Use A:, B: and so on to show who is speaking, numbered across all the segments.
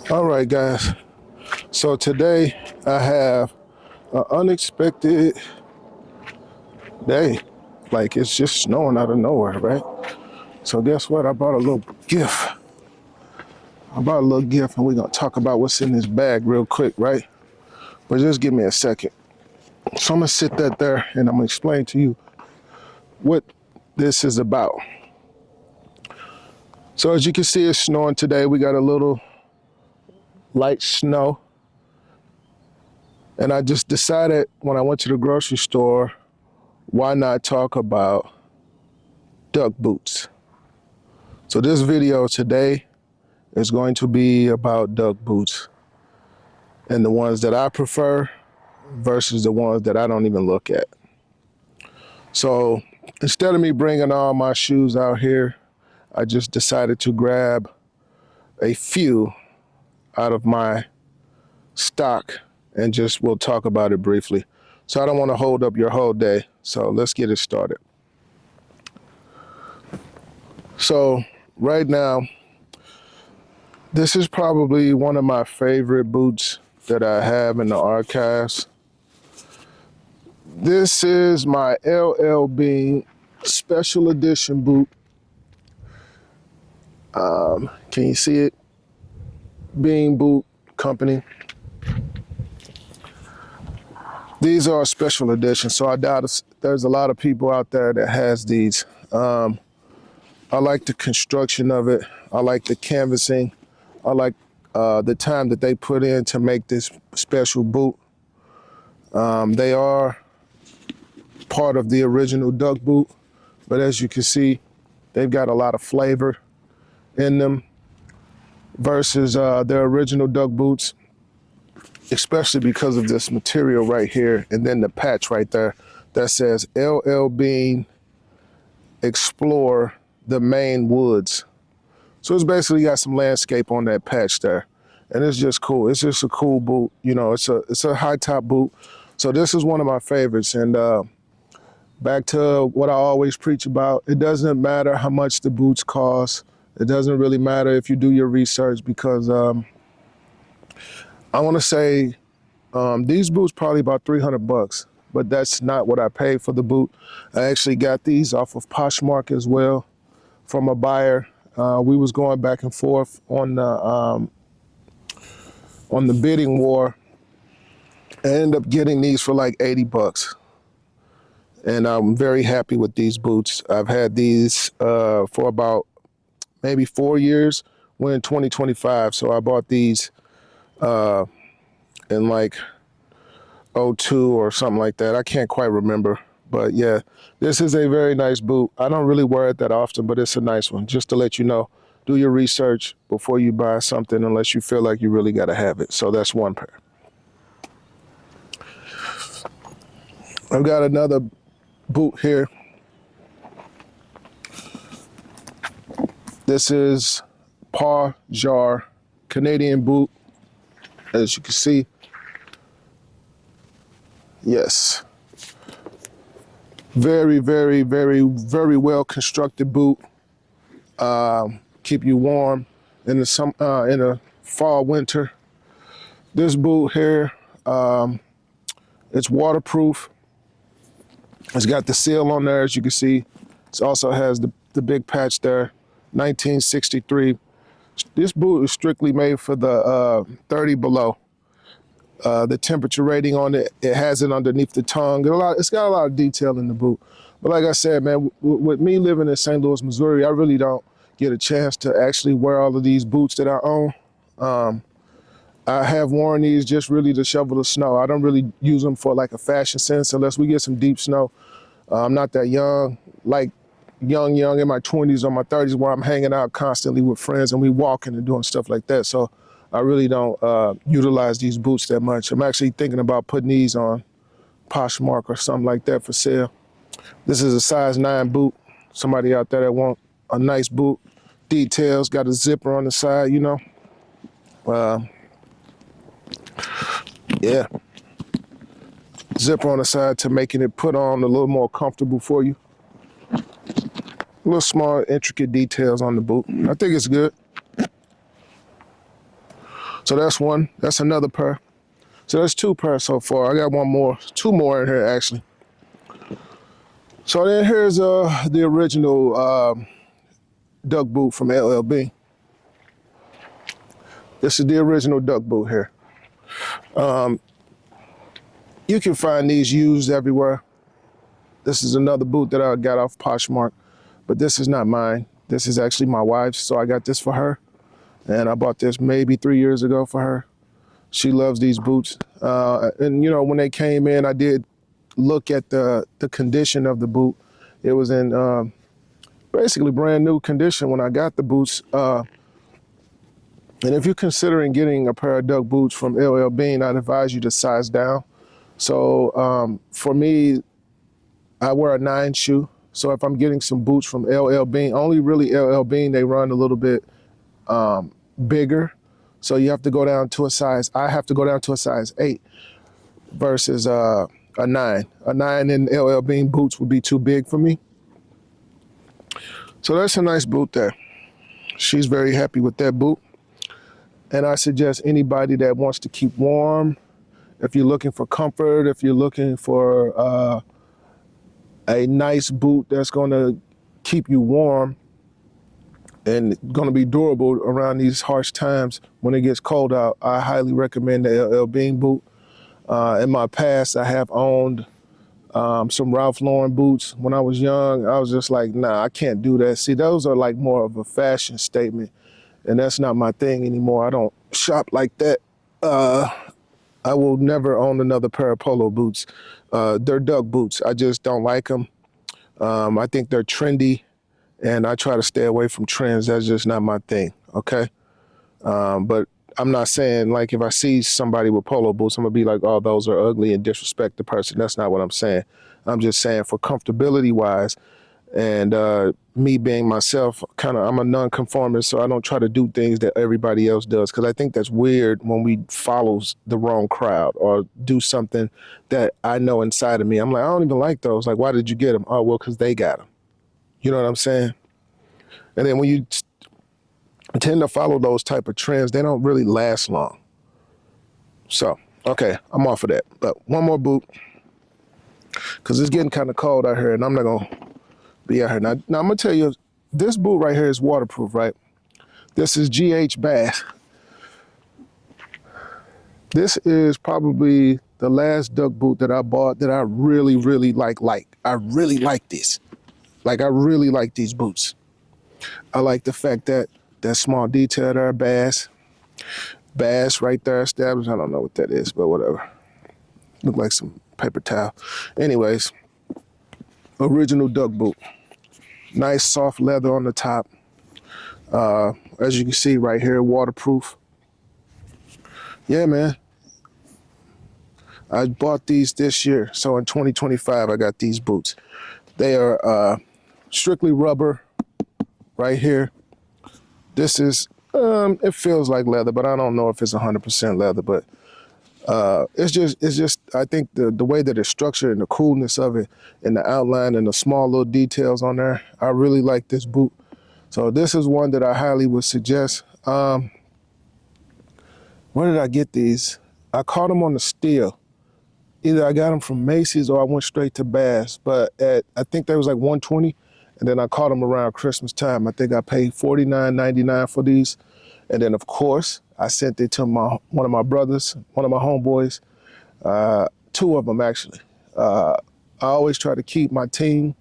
A: All right, guys. So today I have an unexpected day. Like it's just snowing out of nowhere, right? So guess what? I bought a little gift. And we're gonna talk about what's in this bag real quick, right? But just give me a second. So I'm gonna sit that there and I'm gonna explain to you what this is about. So as you can see, it's snowing today. We got a little light snow. And I just decided when I went to the grocery store, why not talk about duck boots? So this video today is going to be about duck boots and the ones that I prefer versus the ones that I don't even look at. So instead of me bringing all my shoes out here, I just decided to grab a few out of my stock and just we'll talk about it briefly. So I don't want to hold up your whole day. So let's get it started. So right now, this is probably one of my favorite boots that I have in the archives. This is my LL Bean special edition boot. Can you see it? Bean Boot Company. These are special editions, so I doubt there's a lot of people out there that has these. I like the construction of it. I like the canvassing. I like the time that they put in to make this special boot. They are part of the original duck boot, but as you can see, they've got a lot of flavor in them versus their original duck boots, especially because of this material right here and then the patch right there that says LL Bean Explore the Maine Woods. So it's basically got some landscape on that patch there. And it's just cool. It's just a cool boot. You know, it's a high top boot. So this is one of my favorites. And back to what I always preach about, it doesn't matter how much the boots cost. It doesn't really matter if you do your research because I want to say these boots probably about 300 bucks, but that's not what I paid for the boot. I actually got these off of Poshmark as well from a buyer. We was going back and forth on the bidding war. I ended up getting these for like 80 bucks. And I'm very happy with these boots. I've had these for about maybe 4 years. We're in 2025, so I bought these in like '02 or something like that. I can't quite remember. But yeah, this is a very nice boot. I don't really wear it that often, but it's a nice one. Just to let you know, do your research before you buy something unless you feel like you really got to have it. So that's one pair. I've got another boot here. This is Paw Jar Canadian boot. As you can see, yes. Very, very, very, very well constructed boot. Keep you warm in the fall, winter. This boot here, it's waterproof. It's got the seal on there, as you can see. It also has the big patch there, 1963. This boot is strictly made for the 30 below. The temperature rating on it, it has it underneath the tongue. It's got a lot of detail in the boot. But like I said, man, with me living in St. Louis, Missouri, I really don't get a chance to actually wear all of these boots that I own. I have worn these just really to shovel the snow. I don't really use them for like a fashion sense unless we get some deep snow. I'm not that young, like young in my 20s or my 30s where I'm hanging out constantly with friends and we walking and doing stuff like that. So I really don't utilize these boots that much. I'm actually thinking about putting these on Poshmark or something like that for sale. This is a size 9 boot. Somebody out there that want a nice boot. Details, got a zipper on the side, you know. Yeah. Zipper on the side to making it put on a little more comfortable for you. Little small, intricate details on the boot. I think it's good. So that's one. That's another pair. So that's two pairs so far. I got one more, two more in here actually. So then here's the original duck boot from LLB. This is the original duck boot here. You can find these used everywhere. This is another boot that I got off Poshmark, but this is not mine. This is actually my wife's, so I got this for her. And I bought this maybe 3 years ago for her. She loves these boots. And you know, when they came in, I did look at the condition of the boot. It was in basically brand new condition when I got the boots. And if you're considering getting a pair of duck boots from LL Bean, I'd advise you to size down. So for me, I wear a 9 shoe. So if I'm getting some boots from LL Bean, only really LL Bean, they run a little bit bigger. So you have to go down to a size, I have to go down to a size 8 versus a 9. A 9 in LL Bean boots would be too big for me. So that's a nice boot there. She's very happy with that boot. And I suggest anybody that wants to keep warm, if you're looking for comfort, if you're looking for a nice boot that's gonna keep you warm and gonna be durable around these harsh times when it gets cold out, I highly recommend the LL Bean boot. In my past, I have owned some Ralph Lauren boots. When I was young, I was just like, nah, I can't do that. See, those are like more of a fashion statement, and that's not my thing anymore. I don't shop like that. I will never own another pair of polo boots. They're duck boots. I just don't like them. I think they're trendy, and I try to stay away from trends. That's just not my thing, okay? But I'm not saying, like, if I see somebody with polo boots, I'm gonna be like, oh, those are ugly and disrespect the person. That's not what I'm saying. I'm just saying for comfortability-wise, and me being myself, I'm a nonconformist, so I don't try to do things that everybody else does, because I think that's weird when we follow the wrong crowd or do something that I know inside of me. I'm like, I don't even like those. Like, why did you get them? Oh, well, because they got them. You know what I'm saying? And then when you tend to follow those type of trends, they don't really last long. So, okay, I'm off of that. But one more boot, because it's getting kind of cold out here, and I'm not going to be out here. Now, I'm going to tell you, this boot right here is waterproof, right? This is GH Bass. This is probably the last duck boot that I bought that I really, really like. I really like this. Like, I really like these boots. I like the fact that that small detail there, Bass right there established. I don't know what that is, but whatever. Look like some paper towel. Anyways, original duck boot. Nice soft leather on the top. As you can see right here, waterproof. Yeah, man. I bought these this year. So in 2025, I got these boots. They are strictly rubber right here. This is, it feels like leather, but I don't know if it's 100% leather, but it's just, I think the way that it's structured and the coolness of it and the outline and the small little details on there, I really like this boot. So this is one that I highly would suggest. Where did I get these? I caught them on the steal. Either I got them from Macy's or I went straight to Bass, but I think they was like $120. And then I caught them around Christmas time. I think I paid $49.99 for these. And then, of course, I sent it to one of my brothers, one of my homeboys, two of them actually. I always try to keep my team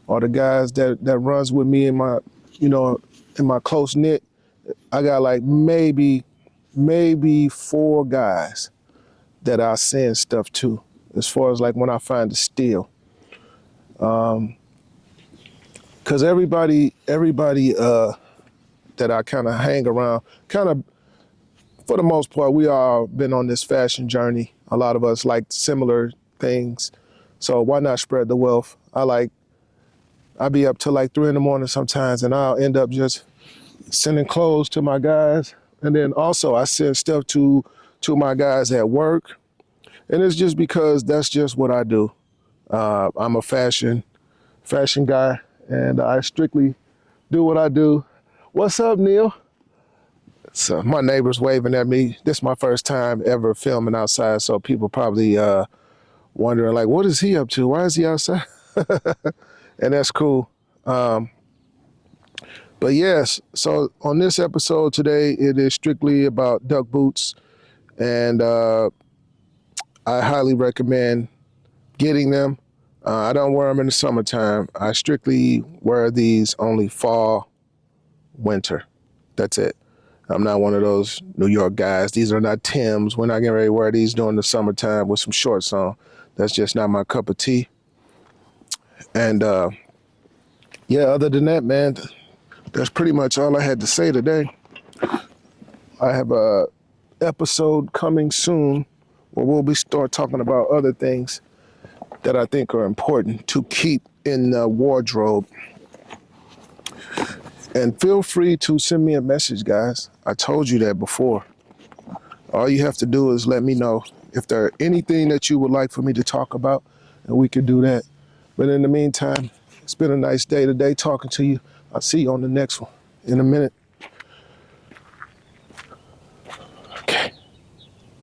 A: or the guys that runs with me in my, in my close knit. I got like maybe 4 guys that I send stuff to, as far as like when I find a steal. Cause everybody that I kind of hang around, for the most part, we all been on this fashion journey. A lot of us like similar things. So why not spread the wealth? I be up till like 3 in the morning sometimes, and I'll end up just sending clothes to my guys. And then also I send stuff to my guys at work. And it's just because that's just what I do. I'm a fashion guy, and I strictly do what I do. What's up, Neil? So my neighbor's waving at me. This is my first time ever filming outside, so people probably wondering like, what is he up to? Why is he outside? And that's cool. But yes, so on this episode today, it is strictly about duck boots, and I highly recommend getting them. I don't wear them in the summertime. I strictly wear these only fall, winter. That's it. I'm not one of those New York guys. These are not Timbs. We're not getting ready to wear these during the summertime with some shorts on. That's just not my cup of tea. And yeah, other than that, man, that's pretty much all I had to say today. I have a episode coming soon where we'll start talking about other things that I think are important to keep in the wardrobe. And feel free to send me a message, guys. I told you that before. All you have to do is let me know if there anything that you would like for me to talk about, and we could do that. But in the meantime, it's been a nice day today talking to you. I'll see you on the next one in a minute.